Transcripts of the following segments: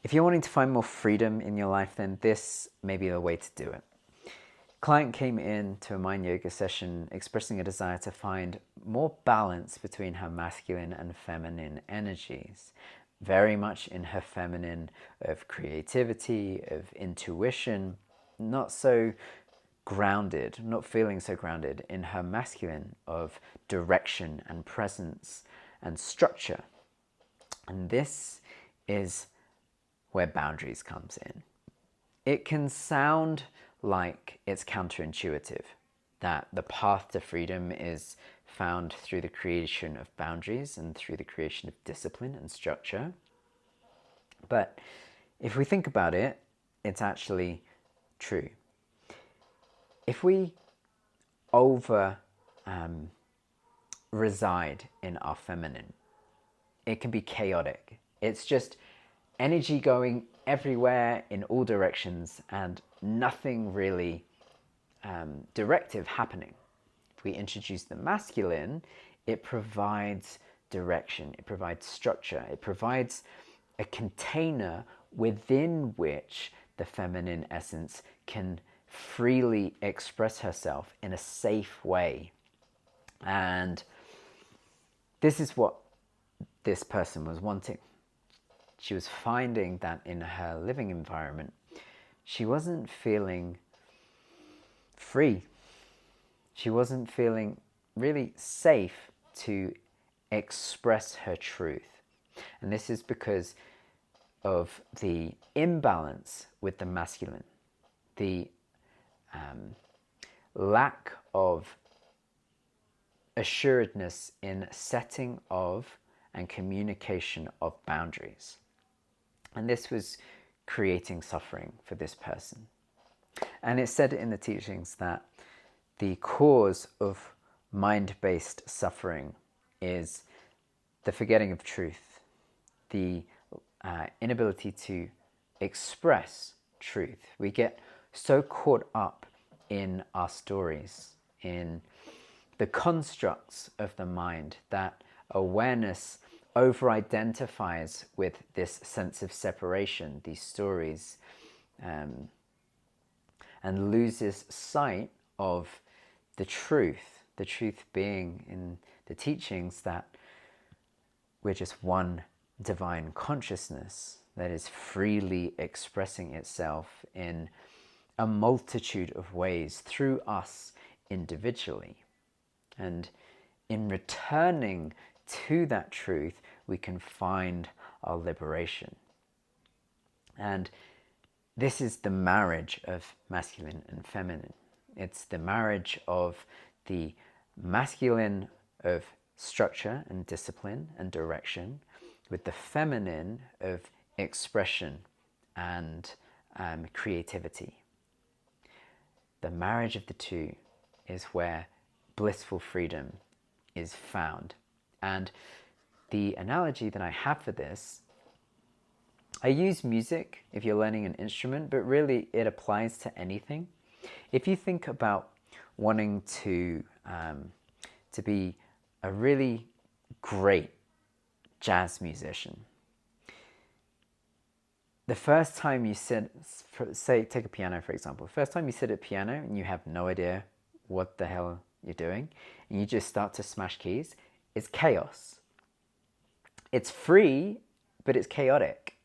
If you're wanting to find more freedom in your life, then this may be the way to do it. Client came in to a MindYoga session expressing a desire to find more balance between her masculine and feminine energies. Very much in her feminine of creativity, of intuition, not so grounded, not feeling so grounded in her masculine of direction and presence and structure. And this is where boundaries comes in. It can sound like it's counterintuitive, that the path to freedom is found through the creation of boundaries and through the creation of discipline and structure. But if we think about it, it's actually true. If we reside in our feminine, it can be chaotic. It's just energy going everywhere in all directions and nothing really directive happening. If we introduce the masculine, it provides direction, it provides structure, it provides a container within which the feminine essence can freely express herself in a safe way. And this is what this person was wanting. She was finding that in her living environment, she wasn't feeling free. She wasn't feeling really safe to express her truth. And this is because of the imbalance with the masculine, the lack of assuredness in setting of and communication of boundaries. And this was creating suffering for this person. And it's said in the teachings that the cause of mind-based suffering is the forgetting of truth, the inability to express truth. We get so caught up in our stories, in the constructs of the mind, that awareness over-identifies with this sense of separation, these stories, and loses sight of the truth being in the teachings that we're just one divine consciousness that is freely expressing itself in a multitude of ways through us individually. And in returning to that truth, we can find our liberation. And this is the marriage of masculine and feminine. It's the marriage of the masculine of structure and discipline and direction with the feminine of expression and creativity. The marriage of the two is where blissful freedom is found. And the analogy that I have for this, I use music if you're learning an instrument, but really it applies to anything. If you think about wanting to be a really great jazz musician, the first time you sit, say, take a piano for example, the first time you sit at a piano and you have no idea what the hell you're doing, and you just start to smash keys, it's chaos. It's free, but it's chaotic.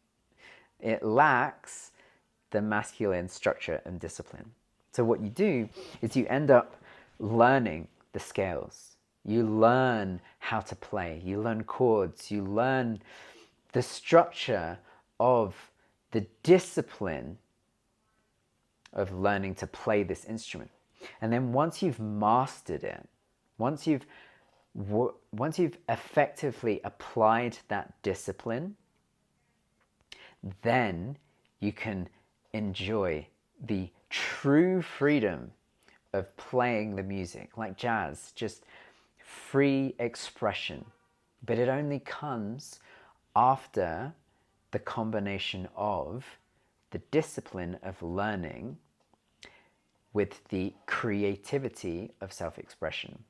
It lacks the masculine structure and discipline. So what you do is you end up learning the scales. You learn how to play. You learn chords. You learn the structure of the discipline of learning to play this instrument. And then once you've mastered it, once you've effectively applied that discipline, then you can enjoy the true freedom of playing the music, like jazz, just free expression. But it only comes after the combination of the discipline of learning with the creativity of self-expression.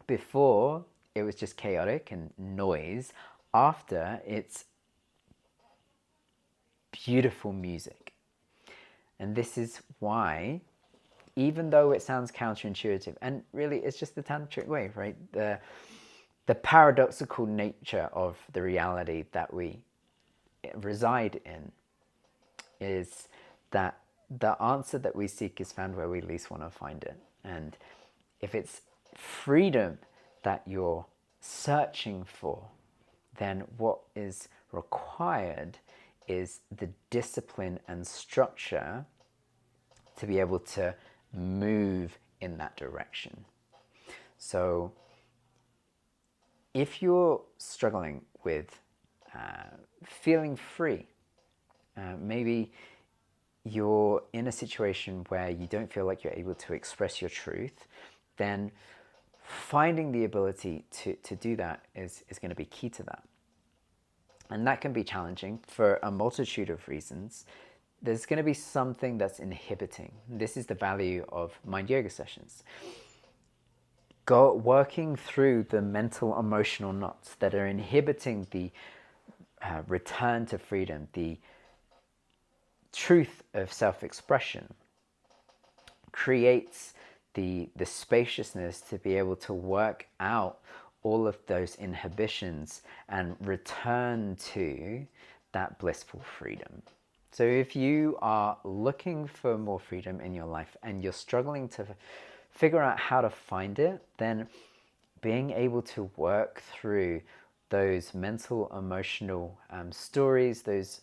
Before, it was just chaotic and noise. After, it's beautiful music. And this is why, even though it sounds counterintuitive, and really it's just the tantric way, right? The paradoxical nature of the reality that we reside in is that the answer that we seek is found where we least want to find it. And if it's freedom that you're searching for, then what is required is the discipline and structure to be able to move in that direction. So if you're struggling with feeling free, maybe you're in a situation where you don't feel like you're able to express your truth, then finding the ability to do that is going to be key to that. And that can be challenging for a multitude of reasons. There's going to be something that's inhibiting. This is the value of MindYoga sessions. Working through the mental, emotional knots that are inhibiting the return to freedom, the truth of self-expression, creates the spaciousness to be able to work out all of those inhibitions and return to that blissful freedom. So if you are looking for more freedom in your life and you're struggling to figure out how to find it, then being able to work through those mental, emotional stories, those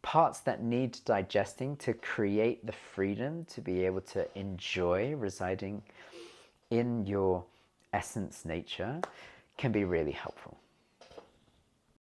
parts that need digesting to create the freedom to be able to enjoy residing in your essence nature can be really helpful.